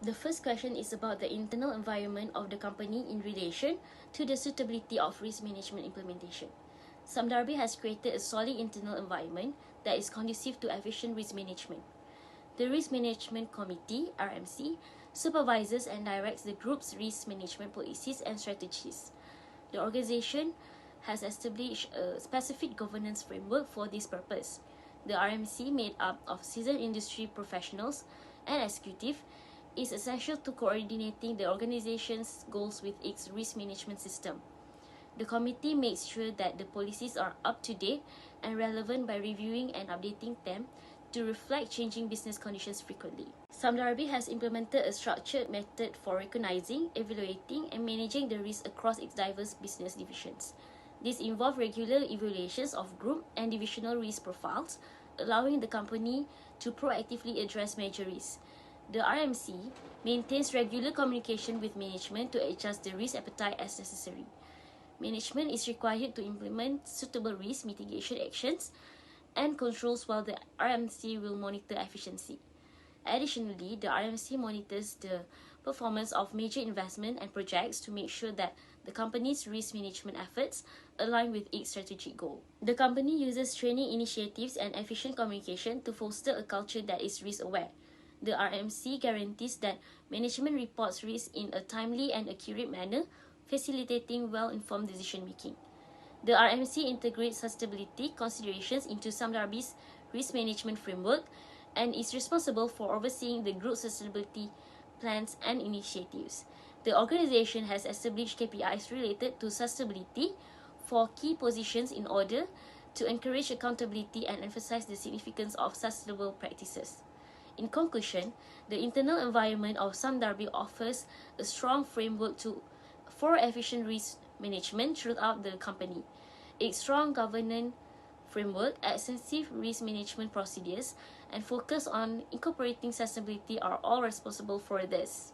The first question is about the internal environment of the company in relation to the suitability of risk management implementation. Samdarbi has created a solid internal environment that is conducive to efficient risk management. The Risk Management Committee, RMC, supervises and directs the group's risk management policies and strategies. The organization has established a specific governance framework for this purpose. The RMC, made up of seasoned industry professionals and executive, is essential to coordinating the organization's goals with its risk management system. The committee makes sure that the policies are up to date and relevant by reviewing and updating them to reflect changing business conditions frequently. Samdarbi has implemented a structured method for recognizing, evaluating, and managing the risk across its diverse business divisions. This involves regular evaluations of group and divisional risk profiles, allowing the company to proactively address major risks. The RMC maintains regular communication with management to adjust the risk appetite as necessary. Management is required to implement suitable risk mitigation actions and controls, while the RMC will monitor efficiency. Additionally, the RMC monitors the performance of major investment and projects to make sure that the company's risk management efforts align with its strategic goal. The company uses training initiatives and efficient communication to foster a culture that is risk-aware. The RMC guarantees that management reports risk in a timely and accurate manner, facilitating well-informed decision-making. The RMC integrates sustainability considerations into Samdarbi's risk management framework and is responsible for overseeing the group's sustainability plans and initiatives. The organization has established KPIs related to sustainability for key positions in order to encourage accountability and emphasize the significance of sustainable practices. In conclusion, the internal environment of Samdarbi offers a strong framework for efficient risk management throughout the company. Its strong governance framework, extensive risk management procedures, and focus on incorporating sustainability are all responsible for this.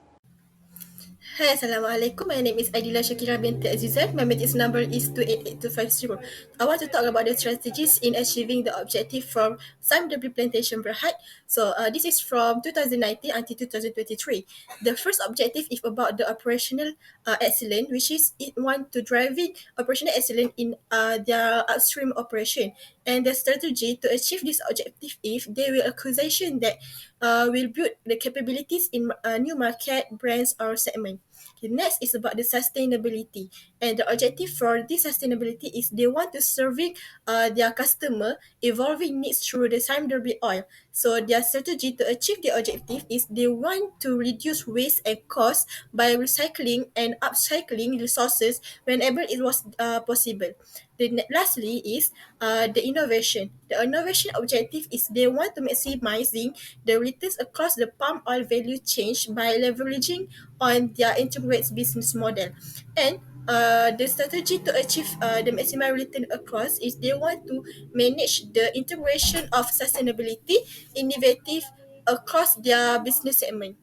Hi, Assalamualaikum. My name is AIDILA SHAKIRAH binti AZIZAN. My metis number is 288250. I want to talk about the strategies in achieving the objective from Sam Debris Plantation Berhad. This is from 2019 until 2023. The first objective is about the operational excellence, which is it want to drive it operational excellence in their upstream operation. And the strategy to achieve this objective is they will accusation that will build the capabilities in new market, brands, or segment. The next is about the sustainability, and the objective for this sustainability is they want to serving their customer evolving needs through the Sime Derby oil. So their strategy to achieve the objective is they want to reduce waste and cost by recycling and upcycling resources whenever it was possible. Lastly is the innovation. The innovation objective is they want to maximizing the returns across the palm oil value chain by leveraging on their integrated business model. And the strategy to achieve the maximum return across is they want to manage the integration of sustainability innovative across their business segment.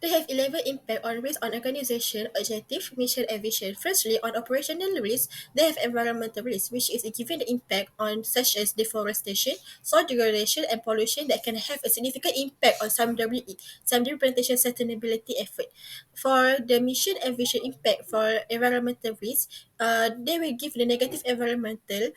They have 11 impact on risk on organization, objective, mission, and vision. Firstly, on operational risk, they have environmental risk, which is given the impact on such as deforestation, soil degradation, and pollution that can have a significant impact on some plantation sustainability effort. For the mission and vision impact for environmental risk, they will give the negative environmental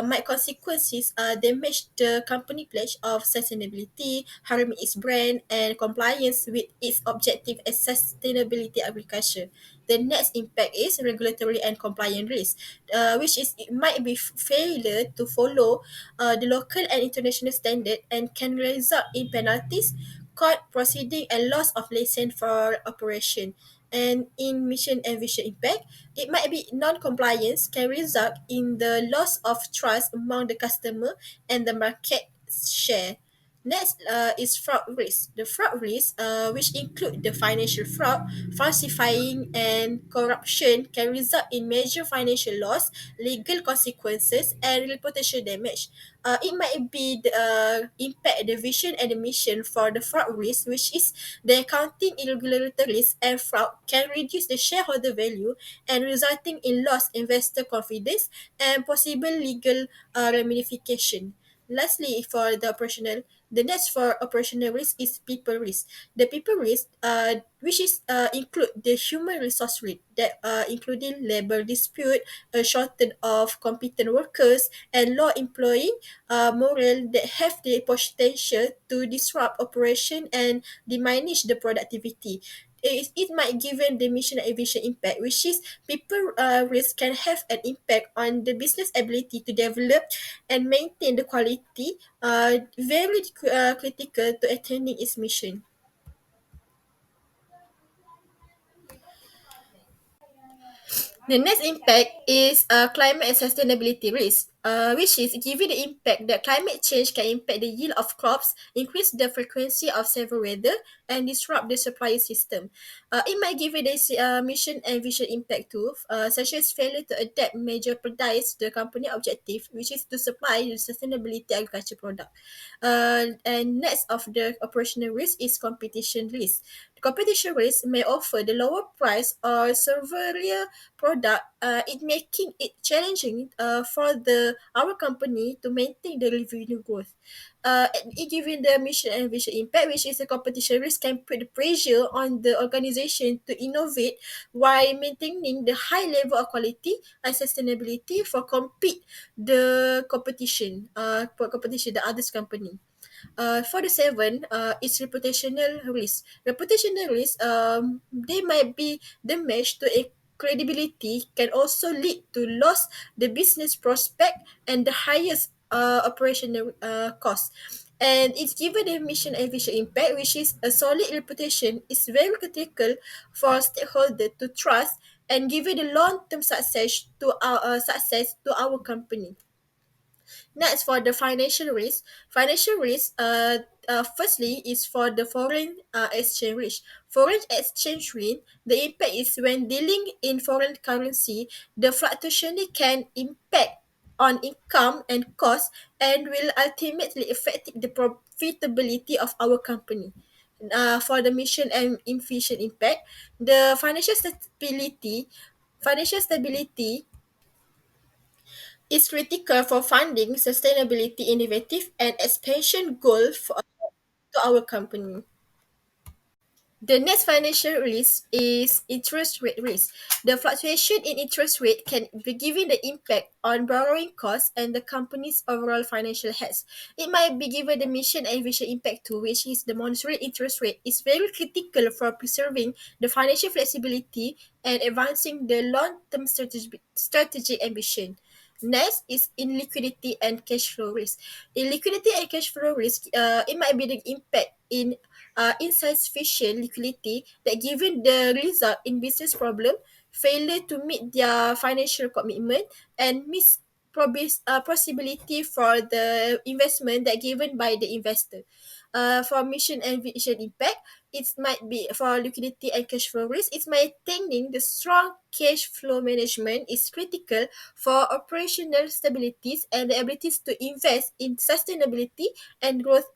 might consequences damage the company pledge of sustainability, harm its brand, and compliance with its objective as sustainability agriculture. The next impact is regulatory and compliance risk, which is it might be failure to follow the local and international standard and can result in penalties, court proceeding, and loss of license for operation. And in mission and vision impact, it might be non-compliance can result in the loss of trust among the customer and the market share. Next is fraud risk. The fraud risk, which include the financial fraud, falsifying, and corruption, can result in major financial loss, legal consequences, and reputational damage. It might be the impact the vision and the mission for the fraud risk, which is the accounting irregularities and fraud can reduce the shareholder value and resulting in lost investor confidence and possible legal ramification. Lastly, for the operational The next for operational risk is people risk. The people risk, which is include the human resource risk that including labor dispute, a shortage of competent workers, and low employee morale that have the potential to disrupt operation and diminish the productivity. It might given the mission aviation impact, which is people risk can have an impact on the business ability to develop and maintain the quality, very critical to attaining its mission. The next impact is climate and sustainability risk, which is given the impact that climate change can impact the yield of crops, increase the frequency of severe weather, and disrupt the supply system. It might give it a mission and vision impact too, such as failure to adapt major jeopardize the company objective, which is to supply the sustainability agriculture product. And next of the operational risk is competition risk. The competition risk may offer the lower price or superior product, it making it challenging for the our company to maintain the revenue growth. It giving the mission and vision impact, which is a competition risk can put the pressure on the organization to innovate while maintaining the high level of quality and sustainability for compete the competition, for competition the others company. For the seven, it's reputational risk. Reputational risk, they might be damage to a credibility can also lead to loss the business prospect and the highest operational cost. And it's given a mission and vision impact, which is a solid reputation is very critical for stakeholder to trust and give it a long-term success to our company. Next, for the financial risk, firstly is for the foreign exchange risk. Foreign exchange rate, the impact is when dealing in foreign currency, the fluctuation can impact on income and cost and will ultimately affect the profitability of our company. For the mission and efficient impact, the financial stability is critical for funding sustainability innovative and expansion goal to our company. The next financial risk is interest rate risk. The fluctuation in interest rate can be given the impact on borrowing costs and the company's overall financial health. It might be given the mission and vision impact too, which is the monetary interest rate is very critical for preserving the financial flexibility and advancing the long-term strategic ambition. Next is in liquidity and cash flow risk. In liquidity and cash flow risk, it might be the impact in insufficient liquidity that given the result in business problem, failure to meet their financial commitment, and possibility for the investment that given by the investor. For mission and vision impact, it might be for liquidity and cash flow risk. It's maintaining the strong cash flow management is critical for operational stabilities and the abilities to invest in sustainability and growth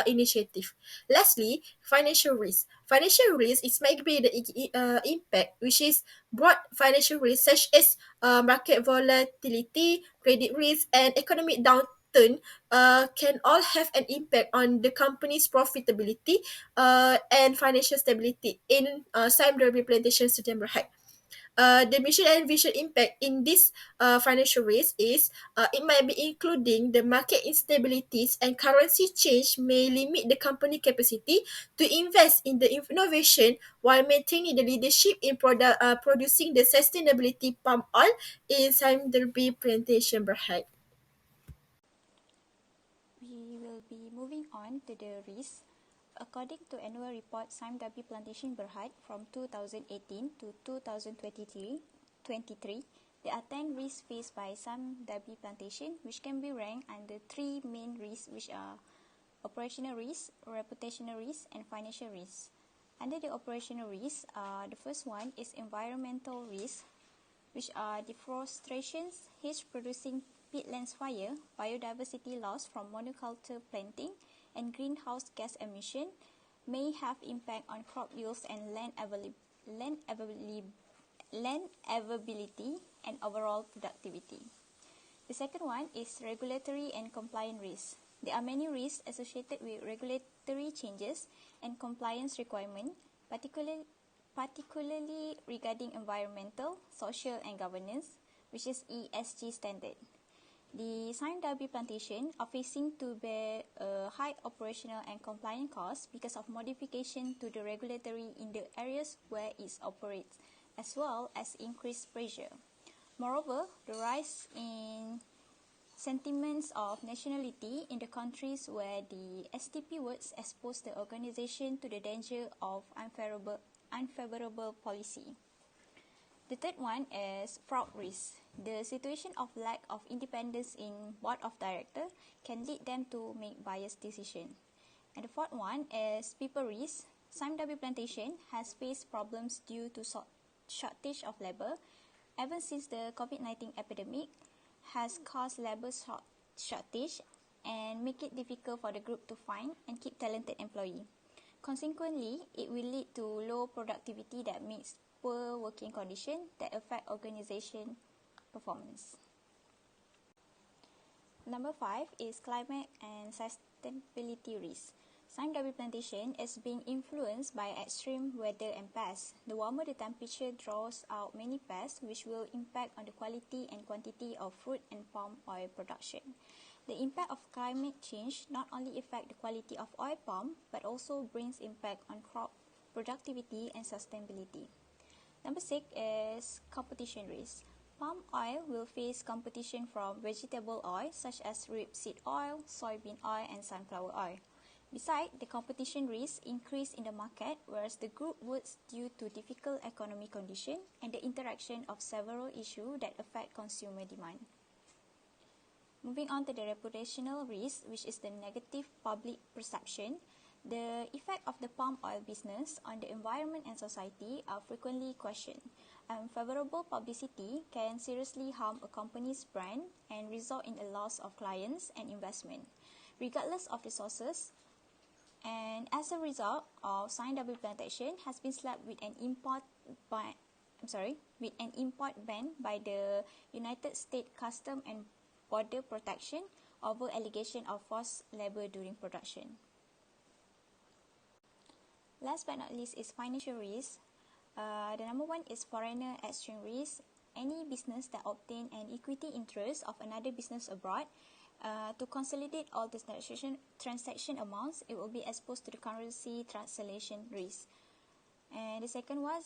initiative. Lastly, financial risk. Financial risk is might be the impact, which is broad financial risk such as market volatility, credit risk, and economic downturn can all have an impact on the company's profitability and financial stability in some the representation September high. The mission and vision impact in this financial risk is it might be including the market instabilities and currency change may limit the company capacity to invest in the innovation while maintaining the leadership in producing the sustainability palm oil in Sime Derby Plantation Berhad. We will be moving on to the risk. According to annual report Sime Darby Plantation Berhad from 2018 to 2023, there are 10 risks faced by Sime Darby Plantation, which can be ranked under three main risks, which are operational risk, reputational risk, and financial risk. Under the operational risk, the first one is environmental risk, which are deforestation, heat producing peatlands fire, biodiversity loss from monoculture planting, and greenhouse gas emission may have impact on crop yields and land availability and overall productivity. The second one is regulatory and compliance risk. There are many risks associated with regulatory changes and compliance requirements, particularly regarding environmental, social and governance, which is ESG standard. The Sime Darby plantation are facing to bear a high operational and compliance costs because of modification to the regulatory in the areas where it operates, as well as increased pressure. Moreover, the rise in sentiments of nationality in the countries where the STP words expose the organization to the danger of unfavorable policy. The third one is fraud risk. The situation of lack of independence in board of director can lead them to make biased decisions. And the fourth one is people risk. Sime Darby plantation has faced problems due to shortage of labor ever since the COVID-19 epidemic has caused labor shortage and make it difficult for the group to find and keep talented employees. Consequently, it will lead to low productivity that makes poor working conditions that affect organization performance. Number 5 is climate and sustainability risk. Sime Darby plantation is being influenced by extreme weather and pests. The warmer the temperature draws out many pests, which will impact on the quality and quantity of fruit and palm oil production. The impact of climate change not only affects the quality of oil palm, but also brings impact on crop productivity and sustainability. Number 6 is competition risk. Palm oil will face competition from vegetable oil such as rapeseed oil, soybean oil, and sunflower oil. Besides, the competition risk increase in the market, whereas the group works due to difficult economic conditions and the interaction of several issues that affect consumer demand. Moving on to the reputational risk, which is the negative public perception. The effect of the palm oil business on the environment and society are frequently questioned. Unfavorable publicity can seriously harm a company's brand and result in a loss of clients and investment, regardless of the sources. And as a result of Sime Darby plantation has been slapped with an import ban by the United States Customs and Border Protection over allegation of forced labor during production. Last but not least is financial risk. The number 1 is foreigner exchange risk. Any business that obtain an equity interest of another business abroad to consolidate all the transaction amounts, it will be exposed to the currency translation risk. And the second one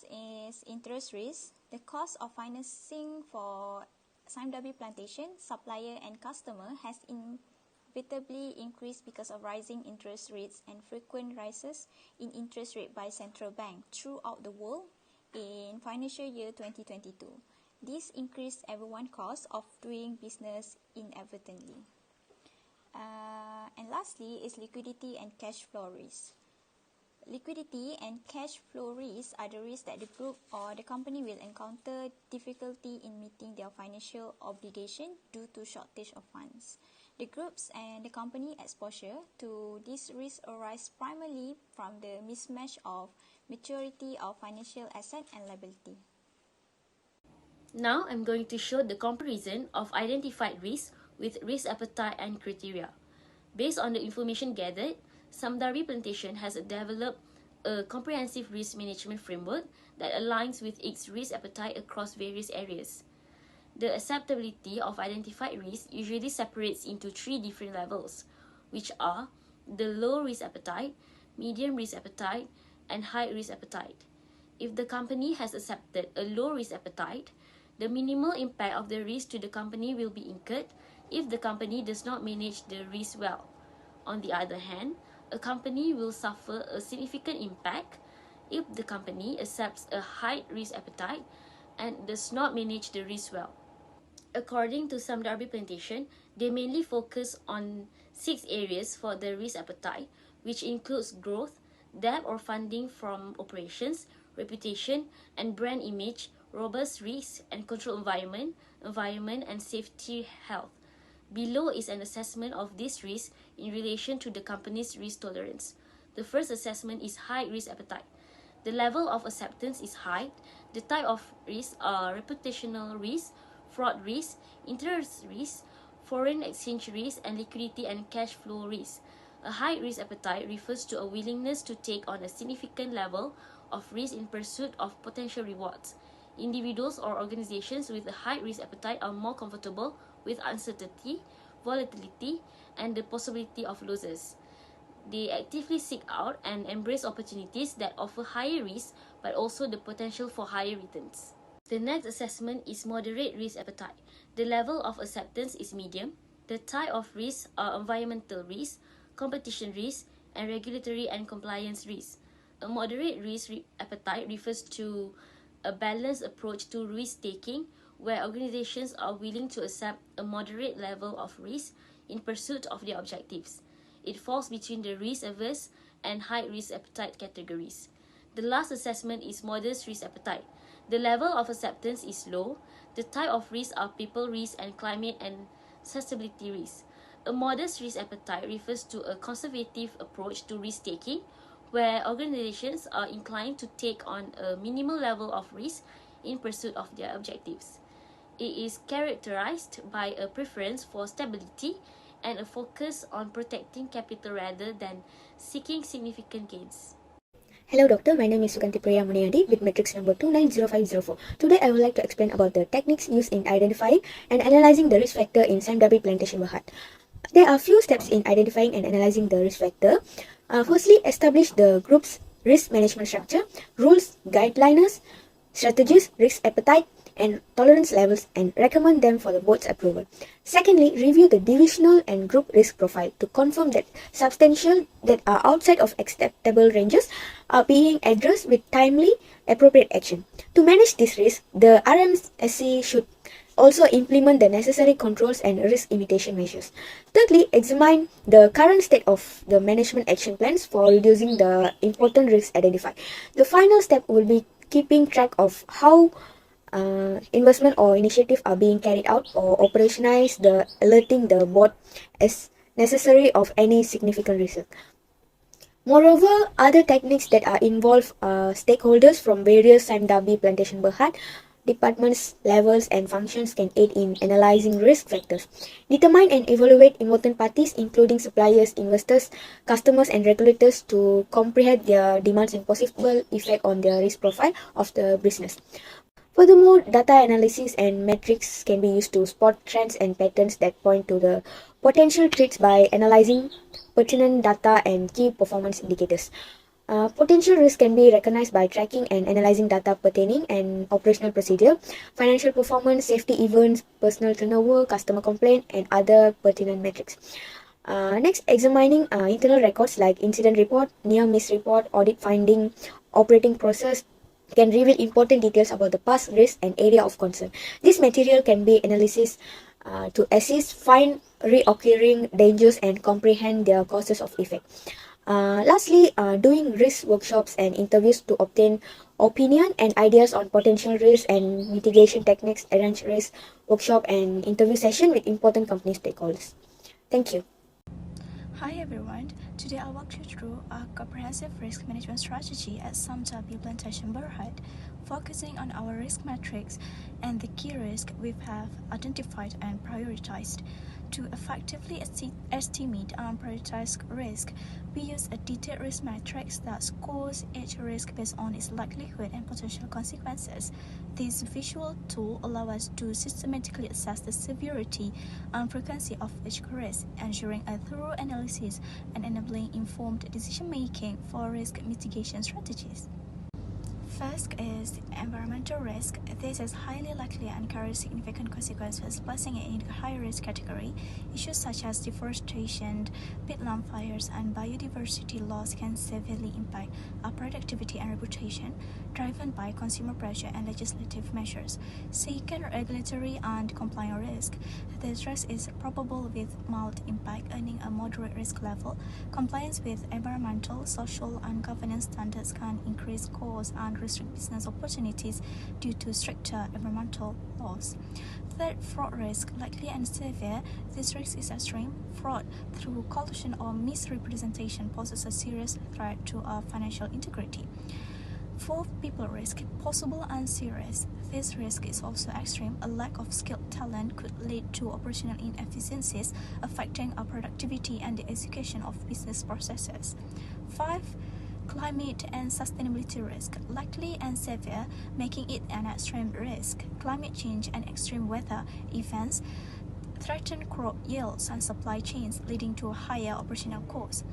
is interest risk. The cost of financing for Sime Darby plantation, supplier and customer has inevitably increased because of rising interest rates and frequent rises in interest rate by central bank throughout the world in financial year 2022. This increased everyone's cost of doing business inadvertently. And lastly is liquidity and cash flow risk. Liquidity and cash flow risks are the risks that the group or the company will encounter difficulty in meeting their financial obligation due to shortage of funds. The groups and the company exposure to these risks arise primarily from the mismatch of maturity of financial asset and liability. Now I'm going to show the comparison of identified risks with risk appetite and criteria. Based on the information gathered, Sime Darby plantation has developed a comprehensive risk management framework that aligns with its risk appetite across various areas. The acceptability of identified risk usually separates into 3 different levels, which are the low risk appetite, medium risk appetite, and high risk appetite. If the company has accepted a low risk appetite, the minimal impact of the risk to the company will be incurred if the company does not manage the risk well. On the other hand, a company will suffer a significant impact if the company accepts a high risk appetite and does not manage the risk well. According to Sime Darby plantation, they mainly focus on 6 areas for the risk appetite, which includes growth, debt or funding from operations, reputation and brand image, robust risk and control environment and safety health. Below is an assessment of this risk in relation to the company's risk tolerance. The first assessment is high risk appetite. The level of acceptance is high. The type of risk are reputational risk, fraud risk, interest risk, foreign exchange risk, and liquidity and cash flow risk. A high risk appetite refers to a willingness to take on a significant level of risk in pursuit of potential rewards. Individuals or organizations with a high risk appetite are more comfortable with uncertainty, volatility, and the possibility of losses. They actively seek out and embrace opportunities that offer higher risk but also the potential for higher returns. The next assessment is moderate risk appetite. The level of acceptance is medium. The type of risks are environmental risk, competition risk, and regulatory and compliance risk. A moderate risk appetite refers to a balanced approach to risk-taking where organizations are willing to accept a moderate level of risk in pursuit of their objectives. It falls between the risk-averse and high-risk appetite categories. The last assessment is modest risk appetite. The level of acceptance is low. The type of risks are people risk and climate and sustainability risk. A modest risk appetite refers to a conservative approach to risk-taking where organizations are inclined to take on a minimal level of risk in pursuit of their objectives. It is characterized by a preference for stability and a focus on protecting capital rather than seeking significant gains. Hello doctor, my name is SUGANTHIPRIYA MUNIANDY with matrix number 290504. Today I would like to explain about the techniques used in identifying and analyzing the risk factor in SAMDABI plantation berhad. There are few steps in identifying and analyzing the risk factor. Firstly, establish the group's risk management structure, rules, guidelines, strategies, risk appetite, and tolerance levels and recommend them for the board's approval. Secondly, review the divisional and group risk profile to confirm that substantial that are outside of acceptable ranges are being addressed with timely, appropriate action. To manage this risk, the RMSC should also implement the necessary controls and risk imitation measures. Thirdly, examine the current state of the management action plans for reducing the important risks identified. The final step will be keeping track of how investment or initiative are being carried out or operationalize, the alerting the board as necessary of any significant risk. Moreover, other techniques that are involve stakeholders from various SAMDABI plantation berhad departments, levels, and functions can aid in analyzing risk factors. Determine and evaluate important parties, including suppliers, investors, customers, and regulators, to comprehend their demands and possible effect on the risk profile of the business. Furthermore, data analysis and metrics can be used to spot trends and patterns that point to the potential threats by analyzing pertinent data and key performance indicators. Potential risk can be recognized by tracking and analyzing data pertaining and operational procedure, financial performance, safety events, personal turnover, customer complaint, and other pertinent metrics. Next, examining internal records like incident report, near-miss report, audit finding, operating process, can reveal important details about the past risk and area of concern. This material can be analysis to assist find reoccurring dangers and comprehend their causes of effect. Lastly, doing risk workshops and interviews to obtain opinion and ideas on potential risks and mitigation techniques, arrange risk workshop and interview session with important company stakeholders. Thank you. Hi everyone, today I'll walk you through a comprehensive risk management strategy at SAMDABI Plantation Berhad, focusing on our risk matrix and the key risks we have identified and prioritized. To effectively estimate and prioritize risk, we use a detailed risk matrix that scores each risk based on its likelihood and potential consequences. This visual tool allows us to systematically assess the severity and frequency of each risk, ensuring a thorough analysis and enabling informed decision-making for risk mitigation strategies. First is environmental risk. This is highly likely and carries significant consequences, placing it in the high-risk category. Issues such as deforestation, peatland fires, and biodiversity loss can severely impact our productivity and reputation, driven by consumer pressure and legislative measures. Second, regulatory and compliance risk. This risk is probable with mild impact, earning a moderate risk level. Compliance with environmental, social, and governance standards can increase costs and restrict business opportunities due to stricter environmental laws. Third, fraud risk, likely and severe. This risk is extreme. Fraud through collusion or misrepresentation poses a serious threat to our financial integrity. Fourth, people risk, possible and serious. this risk is also extreme, a lack of skilled talent could lead to operational inefficiencies, affecting our productivity and the execution of business processes. 5. Climate and sustainability risk, likely and severe, making it an extreme risk. Climate change and extreme weather events threaten crop yields and supply chains, leading to a higher operational cost.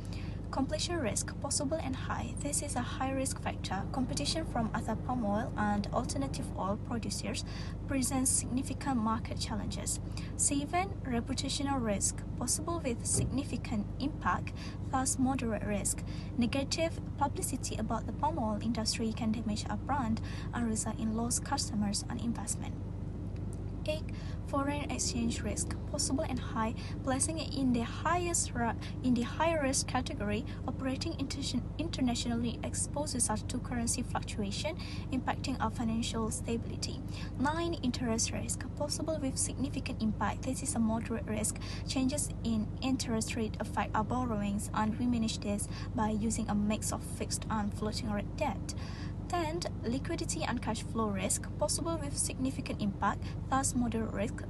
Completion risk, possible and high. This is a high risk factor. Competition from other palm oil and alternative oil producers presents significant market challenges. 7. Reputational risk, possible with significant impact, thus moderate risk. Negative publicity about the palm oil industry can damage a brand and result in lost customers and investment. 8. Foreign exchange risk, possible and high, placing it in the high risk category. Operating internationally exposes us to currency fluctuation, impacting our financial stability. 9. Interest risk, possible with significant impact. This is a moderate risk. Changes in interest rate affect our borrowings, and we manage this by using a mix of fixed and floating rate debt. 10. Liquidity and cash flow risk, possible with significant impact, thus moderate risk.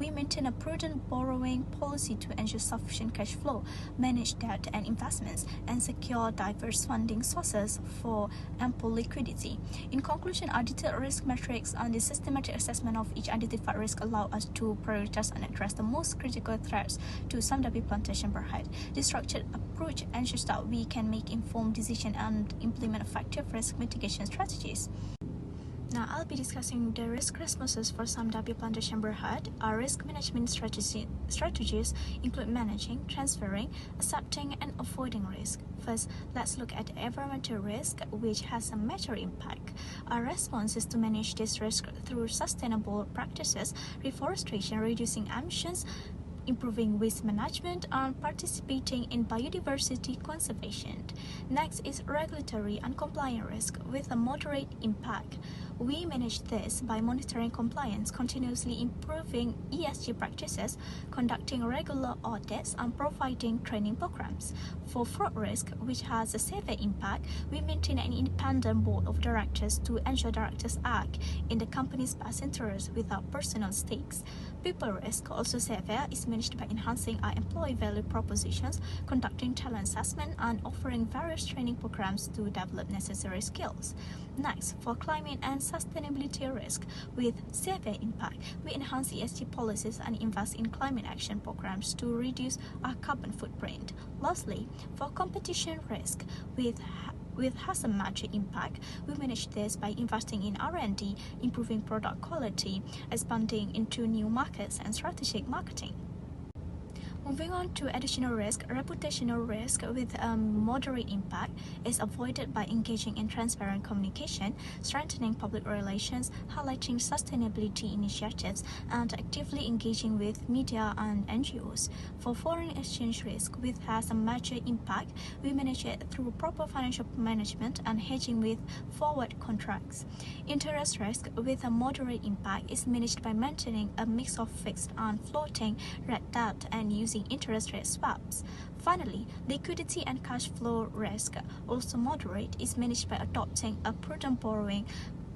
We maintain a prudent borrowing policy to ensure sufficient cash flow, manage debt and investments, and secure diverse funding sources for ample liquidity. In conclusion, our detailed risk metrics and the systematic assessment of each identified risk allow us to prioritize and address the most critical threats to Samdabi plantation berhad. This structured approach ensures that we can make informed decisions and implement effective risk mitigation strategies. Now, I'll be discussing the risk responses for Samdabi plantation berhad. Our risk management strategies include managing, transferring, accepting, and avoiding risk. First, let's look at environmental risk, which has a major impact. Our response is to manage this risk through sustainable practices, reforestation, reducing emissions, improving waste management, and participating in biodiversity conservation. Next is regulatory and compliance risk with a moderate impact. We manage this by monitoring compliance, continuously improving ESG practices, conducting regular audits, and providing training programs. For fraud risk, which has a severe impact, we maintain an independent board of directors to ensure directors act in the company's best interest without personal stakes. People risk, also severe, is managed by enhancing our employee value propositions, conducting talent assessment, and offering various training programs to develop necessary skills. Next, for climate and sustainability risk with severe impact, we enhance ESG policies and invest in climate action programs to reduce our carbon footprint. Lastly, for competition risk with has a major impact, we manage this by investing in R&D, improving product quality, expanding into new markets, and strategic marketing. Moving on to additional risk, reputational risk with a moderate impact is avoided by engaging in transparent communication, strengthening public relations, highlighting sustainability initiatives, and actively engaging with media and NGOs. For foreign exchange risk, which has a major impact, we manage it through proper financial management and hedging with forward contracts. Interest risk with a moderate impact is managed by maintaining a mix of fixed and floating rate debt and using interest rate swaps. Finally, liquidity and cash flow risk, also moderate, is managed by adopting a prudent borrowing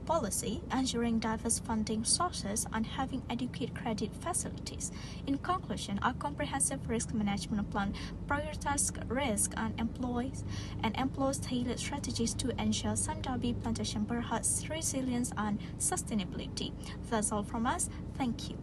policy, ensuring diverse funding sources, and having adequate credit facilities. In conclusion, our comprehensive risk management plan prioritizes risk and employs tailored strategies to ensure Samdabi plantation berhad's resilience and sustainability. That's all from us. Thank you.